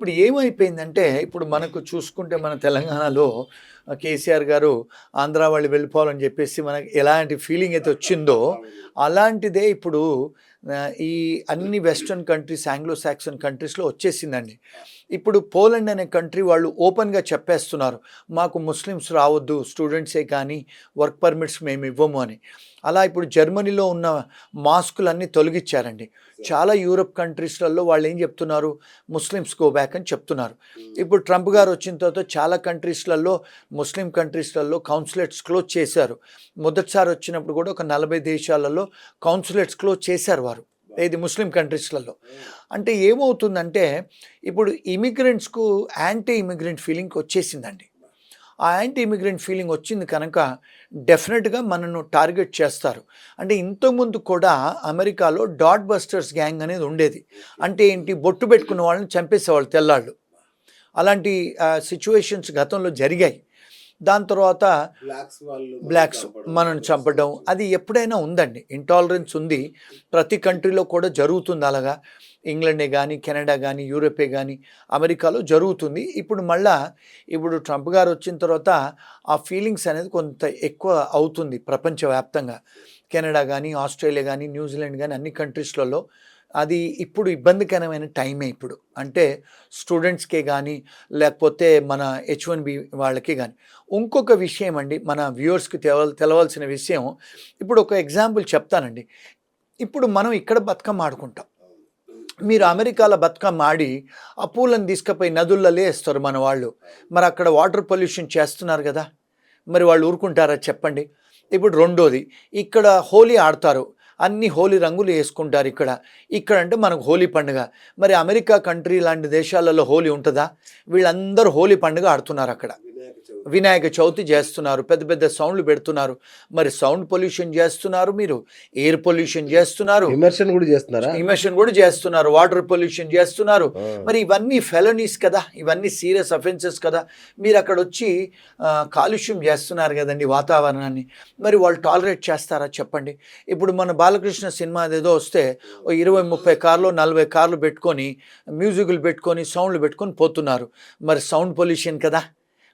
ఇప్పుడు ఏమైపోయిందంటే, ఇప్పుడు మనకు చూసుకుంటే మన తెలంగాణలో కేసీఆర్ గారు ఆంధ్ర వాళ్ళు వెళ్ళిపోవాలని చెప్పేసి మనకి ఎలాంటి ఫీలింగ్ అయితే వచ్చిందో, అలాంటిదే ఇప్పుడు ఈ అన్ని వెస్టర్న్ కంట్రీస్, ఆంగ్లో సాక్సన్ కంట్రీస్‌లో వచ్చేసిందండి. ఇప్పుడు పోలాండ్ అనే కంట్రీ వాళ్ళు ఓపెన్‌గా చెప్పేస్తున్నారు. మాకు ముస్లిమ్స్ రావద్దు, స్టూడెంట్సే కానీ వర్క్ పర్మిట్స్ మేము ఇవ్వము అని. అలా ఇప్పుడు జర్మనీలో ఉన్న మాస్కులన్నీ తొలగిచ్చారండి. చాలా యూరప్ కంట్రీస్‌లలో వాళ్ళు ఏం చెప్తున్నారు, ముస్లిమ్స్ గో బ్యాక్ అని చెప్తున్నారు. ఇప్పుడు ట్రంప్ గారు వచ్చిన తర్వాత చాలా కంట్రీస్‌లలో, ముస్లిం కంట్రీస్‌లలో కౌన్సులేట్స్ క్లోజ్ చేశారు. మొదటిసారి వచ్చినప్పుడు కూడా ఒక 40 దేశాలలో కౌన్సులేట్స్ క్లోజ్ చేశారు వారు. ఏది ముస్లిం కంట్రీస్‌లలో. అంటే ఏమవుతుందంటే, ఇప్పుడు ఇమిగ్రెంట్స్‌కు యాంటీ ఇమిగ్రెంట్ ఫీలింగ్ వచ్చేసిందండి. ఆ యాంటీ ఇమిగ్రెంట్ ఫీలింగ్ వచ్చింది కనుక డెఫినెట్గా మనను టార్గెట్ చేస్తారు. అంటే ఇంతకుముందు కూడా అమెరికాలో డాట్ బస్టర్స్ గ్యాంగ్ అనేది ఉండేది. అంటే ఏంటి, బొట్టు పెట్టుకున్న వాళ్ళని చంపేసేవాళ్ళు తెల్లాళ్ళు. అలాంటి సిచ్యువేషన్స్ గతంలో జరిగాయి. దాని తర్వాత బ్లాక్స్ మనల్ని చంపడం అది ఎప్పుడైనా ఉందండి. ఇంటాలరెన్స్ ఉంది, ప్రతి కంట్రీలో కూడా జరుగుతుంది అలాగా. ఇంగ్లాండే కానీ, కెనడా కానీ, యూరోపే కానీ, అమెరికాలో జరుగుతుంది. ఇప్పుడు ట్రంప్ గారు వచ్చిన తర్వాత ఆ ఫీలింగ్స్ అనేది కొంత ఎక్కువ అవుతుంది ప్రపంచవ్యాప్తంగా. కెనడా కానీ, ఆస్ట్రేలియా కానీ, న్యూజిలాండ్ కానీ అన్ని కంట్రీస్లలో అది ఇప్పుడు ఇబ్బందికరమైన టైమే ఇప్పుడు. అంటే స్టూడెంట్స్కే కానీ, లేకపోతే మన H1B వాళ్ళకి కానీ. ఇంకొక విషయం అండి, మన వ్యూవర్స్కి తెలవాల్సిన విషయం. ఇప్పుడు ఒక ఎగ్జాంపుల్ చెప్తానండి. ఇప్పుడు మనం ఇక్కడ బతుకమ్మ ఆడుకుంటాం. మీరు అమెరికాలో బతుకమ్మ ఆడి ఆ పూలను తీసుకుపోయి నదులలో వేస్తారు మన వాళ్ళు. మరి అక్కడ వాటర్ పొల్యూషన్ చేస్తున్నారు కదా, మరి వాళ్ళు ఊరుకుంటారా చెప్పండి. ఇప్పుడు రెండోది, ఇక్కడ హోలీ ఆడతారు, అన్ని హోలీ రంగులు వేసుకుంటారు ఇక్కడ అంటే మనకు హోలీ పండుగ. మరి అమెరికా కంట్రీ లాంటి దేశాలలో హోలీ ఉంటుందా? వీళ్ళందరూ హోలీ పండుగ ఆడుతున్నారు అక్కడ. వినాయక చవితి చేస్తున్నారు, పెద్ద పెద్ద సౌండ్లు పెడుతున్నారు. మరి సౌండ్ పొల్యూషన్ చేస్తున్నారు, మీరు ఎయిర్ పొల్యూషన్ చేస్తున్నారు, ఇమర్షన్ కూడా చేస్తున్నారు, వాటర్ పొల్యూషన్ చేస్తున్నారు. మరి ఇవన్నీ ఫెలనీస్ కదా, ఇవన్నీ సీరియస్ అఫెన్సెస్ కదా. మీరు అక్కడ వచ్చి కాలుష్యం చేస్తున్నారు కదండి వాతావరణాన్ని. మరి వాళ్ళు టాలరేట్ చేస్తారా చెప్పండి. ఇప్పుడు మన బాలకృష్ణ సినిమా ఏదో వస్తే 20-30 కార్లు 40 కార్లు పెట్టుకొని, మ్యూజిక్లు పెట్టుకొని, సౌండ్లు పెట్టుకొని పోతున్నారు. మరి సౌండ్ పొల్యూషన్ కదా.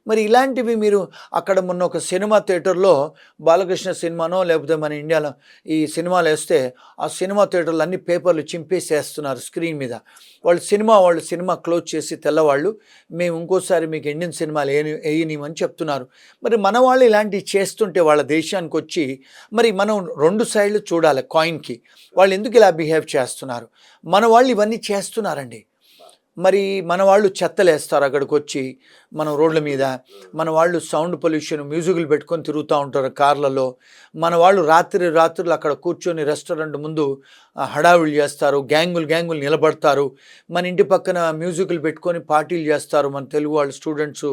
మరి ఇలాంటివి మీరు అక్కడ మొన్న ఒక సినిమా థియేటర్లో బాలకృష్ణ సినిమానో లేకపోతే మన ఇండియాలో ఈ సినిమాలు వేస్తే ఆ సినిమా థియేటర్లు అన్ని పేపర్లు చింపేసేస్తున్నారు స్క్రీన్ మీద. వాళ్ళు సినిమా క్లోజ్ చేసి తెల్లవాళ్ళు మేము ఇంకోసారి మీకు ఇండియన్ సినిమాలు వేయనిమని చెప్తున్నారు. మరి మన వాళ్ళు ఇలాంటివి చేస్తుంటే వాళ్ళ దేశానికి వచ్చి మరి మనం రెండు సైడ్లు చూడాలి కాయిన్కి. వాళ్ళు ఎందుకు ఇలా బిహేవ్ చేస్తున్నారు? మన వాళ్ళు ఇవన్నీ చేస్తున్నారండి. మరి మన వాళ్ళు చెత్తలు వేస్తారు అక్కడికి వచ్చి మన రోడ్ల మీద. మన వాళ్ళు సౌండ్ పొల్యూషన్ మ్యూజిక్లు పెట్టుకొని తిరుగుతూ ఉంటారు కార్లలో. మన వాళ్ళు రాత్రులు అక్కడ కూర్చొని రెస్టారెంట్ ముందు హడావిడి చేస్తారు, గ్యాంగులు నిలబడతారు. మన ఇంటి పక్కన మ్యూజిక్లు పెట్టుకొని పార్టీలు చేస్తారు మన తెలుగు వాళ్ళు స్టూడెంట్స్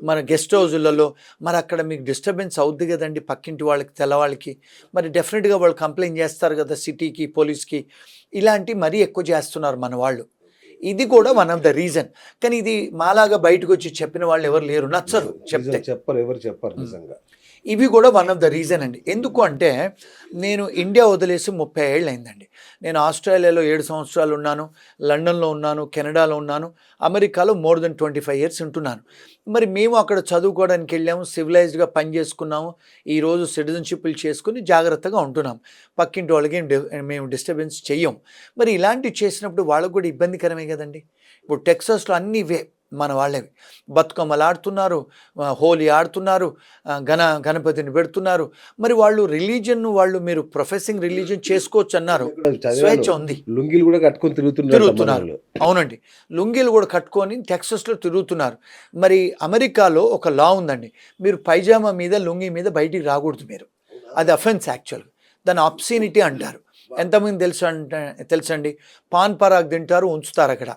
మన గెస్ట్ హౌజులలో. మరి అక్కడ మీకు డిస్టర్బెన్స్ అవుద్ది కదండి పక్కింటి వాళ్ళకి, తెల్లవాళ్ళకి. మరి డెఫినెట్గా వాళ్ళు కంప్లైంట్ చేస్తారు కదా సిటీకి, పోలీస్కి. ఇలాంటి మరీ ఎక్కువ చేస్తున్నారు మన వాళ్ళు. ఇది కూడా వన్ ఆఫ్ ద రీజన్. కానీ ఇది మాలాగా బయటకు వచ్చి చెప్పిన వాళ్ళు ఎవరు లేరు, నచ్చరు చెప్తే. ఎవరు చెప్పరు నిజంగా. ఇవి కూడా వన్ ఆఫ్ ద రీజన్ అండి. ఎందుకు అంటే నేను ఇండియా వదిలేసి 30 ఏళ్ళు అయిందండి. నేను ఆస్ట్రేలియాలో 7 సంవత్సరాలు ఉన్నాను, లండన్లో ఉన్నాను, కెనడాలో ఉన్నాను, అమెరికాలో మోర్ దెన్ 25 ఇయర్స్ ఉంటున్నాను. మరి మేము అక్కడ చదువుకోవడానికి వెళ్ళాము, సివిలైజ్డ్గా పని చేసుకున్నాము, ఈరోజు సిటిజన్షిప్లు చేసుకుని జాగ్రత్తగా ఉంటున్నాం. పక్కింటి వాళ్ళకి మేము డిస్టర్బెన్స్ చెయ్యం. మరి ఇలాంటివి చేసినప్పుడు వాళ్ళకు కూడా ఇబ్బందికరమే కదండి. ఇప్పుడు టెక్సాస్లో అన్నీ మన వాళ్ళవి బతుకమ్మలు ఆడుతున్నారు, హోలీ ఆడుతున్నారు, గణపతిని పెడుతున్నారు. మరి వాళ్ళు మీరు ప్రొఫెసింగ్ రిలీజియన్ చేసుకోవచ్చు అన్నారు, స్వేచ్ఛ ఉంది. లుంగీలు కూడా కట్టుకొని తిరుగుతున్నారు. అవునండి, లుంగీలు కూడా కట్టుకొని టెక్సాస్లో తిరుగుతున్నారు. మరి అమెరికాలో ఒక లా ఉందండి, మీరు పైజామా మీద లుంగీ మీద బయటికి రాకూడదు మీరు. అది అఫెన్స్ యాక్చువల్గా, దాన్ని అబ్సీనిటీ అంటారు. ఎంతమంది తెలుసండి, పాన్ పరాగ్ తింటారు, ఉంచుతారు అక్కడ.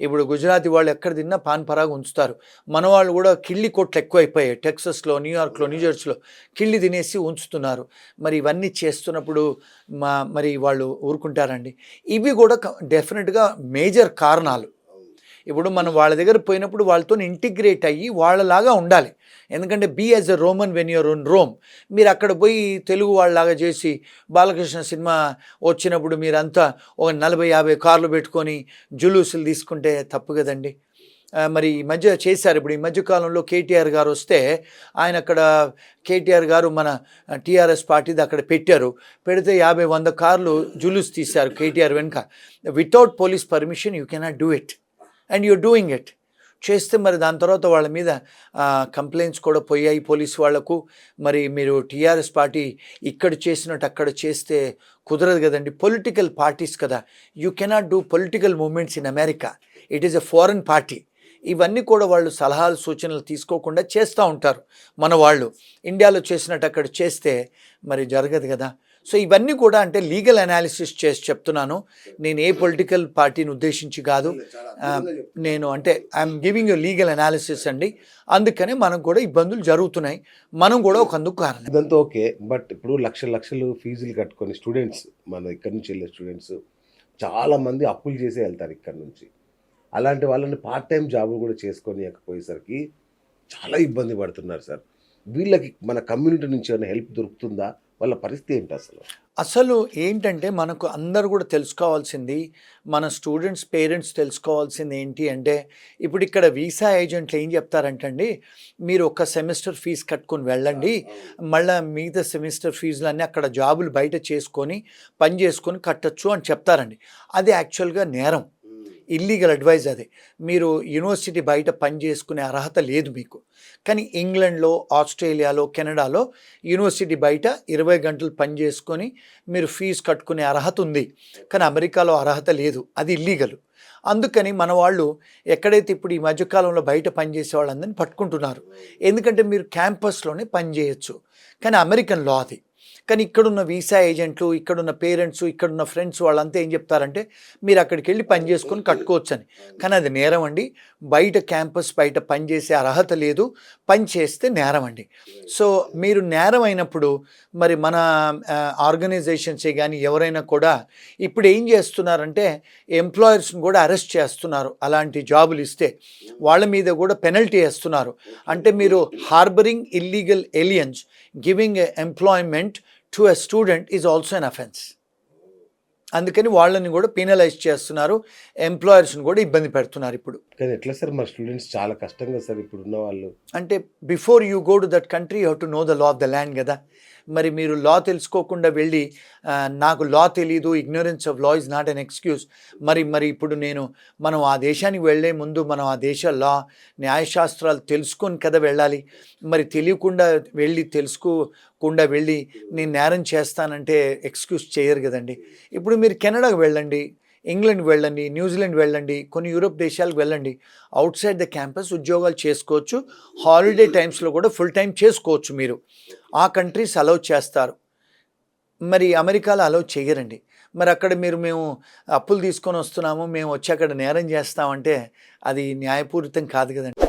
ఇప్పుడు గుజరాతీ వాళ్ళు ఎక్కడ తిన్నా పాన్ పరాగ్ ఉంచుతారు. మన వాళ్ళు కూడా కిళ్ళి కొట్లు ఎక్కువైపోయాయి టెక్సస్లో, న్యూయార్క్లో, న్యూజెర్సీలో కిళ్ళి తినేసి ఉంచుతున్నారు. మరి ఇవన్నీ చేస్తున్నప్పుడు మరి వాళ్ళు ఊరుకుంటారండి. ఇవి కూడా డెఫినెట్గా మేజర్ కారణాలు. ఇప్పుడు మనం వాళ్ళ దగ్గర పోయినప్పుడు వాళ్ళతో ఇంటిగ్రేట్ అయ్యి వాళ్ళలాగా ఉండాలి. ఎందుకంటే be as a Roman when you're in Rome. మీరు అక్కడ పోయి తెలుగు వాళ్ళలాగా చేసి బాలకృష్ణ సినిమా వచ్చినప్పుడు మీరంతా ఒక 40-50 కార్లు పెట్టుకొని జులూసులు తీసుకుంటే తప్పు కదండి. మరి ఈ మధ్య చేశారు. ఇప్పుడు ఈ మధ్య కాలంలో కేటీఆర్ గారు వస్తే ఆయన అక్కడ కేటీఆర్ గారు మన టీఆర్ఎస్ పార్టీది అక్కడ పెట్టారు. పెడితే 50-100 కార్లు జులుస్ తీశారు కేటీఆర్ వెనుక. Without police permission you cannot do it and you're doing it. చేస్తే మరి దాని తర్వాత వాళ్ళ మీద కంప్లైంట్స్ కూడా పోయాయి పోలీసు వాళ్లకు. మరి మీరు టీఆర్ఎస్ పార్టీ ఇక్కడ చేసినట్టు అక్కడ చేస్తే కుదరదు కదండి. పొలిటికల్ పార్టీస్ కదా, you cannot do political movements in America. It is a foreign party. ఇవన్నీ కూడా వాళ్ళు సలహాలు సూచనలు తీసుకోకుండా చేస్తూ ఉంటారు మన వాళ్ళు. ఇండియాలో చేసినట్టు అక్కడ చేస్తే మరి జరగదు కదా. సో ఇవన్నీ కూడా అంటే లీగల్ అనాలిసిస్ చేసి చెప్తున్నాను. నేను ఏ పొలిటికల్ పార్టీని ఉద్దేశించి కాదు, నేను అంటే I'm giving you legal analysis అండి. అందుకనే మనకు కూడా ఇబ్బందులు జరుగుతున్నాయి, మనం కూడా ఒక అందుకు కారణం. ఇదంతా ఓకే, బట్ ఇప్పుడు లక్షలు ఫీజులు కట్టుకొని స్టూడెంట్స్, మన ఇక్కడ నుంచి వెళ్ళే స్టూడెంట్స్ చాలామంది అప్పులు చేసే వెళ్తారు ఇక్కడ నుంచి. అలాంటి వాళ్ళని పార్ట్ టైం జాబులు కూడా చేసుకోనియకపోయేసరికి చాలా ఇబ్బంది పడుతున్నారు సార్. వీళ్ళకి మన కమ్యూనిటీ నుంచి ఏమైనా హెల్ప్ దొరుకుతుందా? వాళ్ళ పరిస్థితి ఏంటి అసలు ఏంటంటే మనకు అందరూ కూడా తెలుసుకోవాల్సింది, మన స్టూడెంట్స్ పేరెంట్స్ తెలుసుకోవాల్సింది ఏంటి అంటే, ఇప్పుడు ఇక్కడ వీసా ఏజెంట్లు ఏం చెప్తారంటండి, మీరు ఒక సెమిస్టర్ ఫీజు కట్టుకొని వెళ్ళండి, మళ్ళీ మిగతా సెమిస్టర్ ఫీజులన్నీ అక్కడ జాబులు బయట చేసుకొని పని చేసుకొని కట్టచ్చు అని చెప్తారండి. అది యాక్చువల్గా నేరం, ఇల్లీగల్ అడ్వైజ్. అది మీరు యూనివర్సిటీ బయట పని చేసుకునే అర్హత లేదు మీకు. కానీ ఇంగ్లాండ్లో, ఆస్ట్రేలియాలో, కెనడాలో యూనివర్సిటీ బయట 20 గంటలు పని చేసుకొని మీరు ఫీజు కట్టుకునే అర్హత ఉంది. కానీ అమెరికాలో అర్హత లేదు, అది ఇల్లీగల్. అందుకని మన వాళ్ళు ఎక్కడైతే ఇప్పుడు ఈ మధ్యకాలంలో బయట పనిచేసే వాళ్ళందరినీ పట్టుకుంటున్నారు. ఎందుకంటే మీరు క్యాంపస్లోనే పని చేయొచ్చు, కానీ అమెరికన్ లా అది. కానీ ఇక్కడున్న వీసా ఏజెంట్లు, ఇక్కడున్న పేరెంట్స్, ఇక్కడున్న ఫ్రెండ్స్ వాళ్ళంతా ఏం చెప్తారంటే మీరు అక్కడికి వెళ్ళి పని చేసుకొని కట్టుకోవచ్చు అని. కానీ అది నేరం అండి. బయట క్యాంపస్ బయట పని చేసే అర్హత లేదు, పని చేస్తే నేరం అండి. సో మీరు నేరం అయినప్పుడు మరి మన ఆర్గనైజేషన్సే కానీ ఎవరైనా కూడా ఇప్పుడు ఏం చేస్తున్నారంటే ఎంప్లాయర్స్ని కూడా అరెస్ట్ చేస్తున్నారు. అలాంటి జాబులు ఇస్తే వాళ్ళ మీద కూడా పెనల్టీ వేస్తున్నారు. అంటే మీరు harbouring illegal aliens, giving employment to a student is also an offence. అందుకని వాళ్ళని కూడా పీనలైజ్ చేస్తున్నారు, ఎంప్లాయర్స్ని కూడా ఇబ్బంది పెడుతున్నారు ఇప్పుడు. కానీ ఎట్లా సార్, మా స్టూడెంట్స్ చాలా కష్టంగా సార్ ఇప్పుడు ఉన్న వాళ్ళు. అంటే before you go to that country you have to know the law of the land కదా. మరి మీరు లా తెలుసుకోకుండా వెళ్ళి నాకు లా తెలీదు, ignorance of law is not an excuse. మరి ఇప్పుడు మనం ఆ దేశానికి వెళ్ళే ముందు మనం ఆ దేశ లా, న్యాయశాస్త్రాలు తెలుసుకొని కదా వెళ్ళాలి. మరి తెలియకుండా వెళ్ళి, తెలుసుకోకుండా వెళ్ళి నేను నేరం చేస్తానంటే ఎక్స్క్యూజ్ చేయరు కదండి. ఇప్పుడు మీరు కెనడాకు వెళ్ళండి, ఇంగ్లాండ్ వెళ్ళండి, న్యూజిలాండ్ వెళ్ళండి, కొన్ని యూరోప్ దేశాలకు వెళ్ళండి. అవుట్ సైడ్ ద క్యాంపస్ ఉద్యోగాలు చేసుకోవచ్చు, హాలిడే టైమ్స్లో కూడా ఫుల్ టైం చేసుకోవచ్చు. మీరు ఆ కంట్రీస్ అలౌ చేస్తారు, మరి అమెరికాలో అలౌ చేయరండి. మరి అక్కడ మేము అప్పులు తీసుకొని వస్తున్నాము, మేము వచ్చి అక్కడ నేరం చేస్తామంటే అది న్యాయపూరితం కాదు కదండి.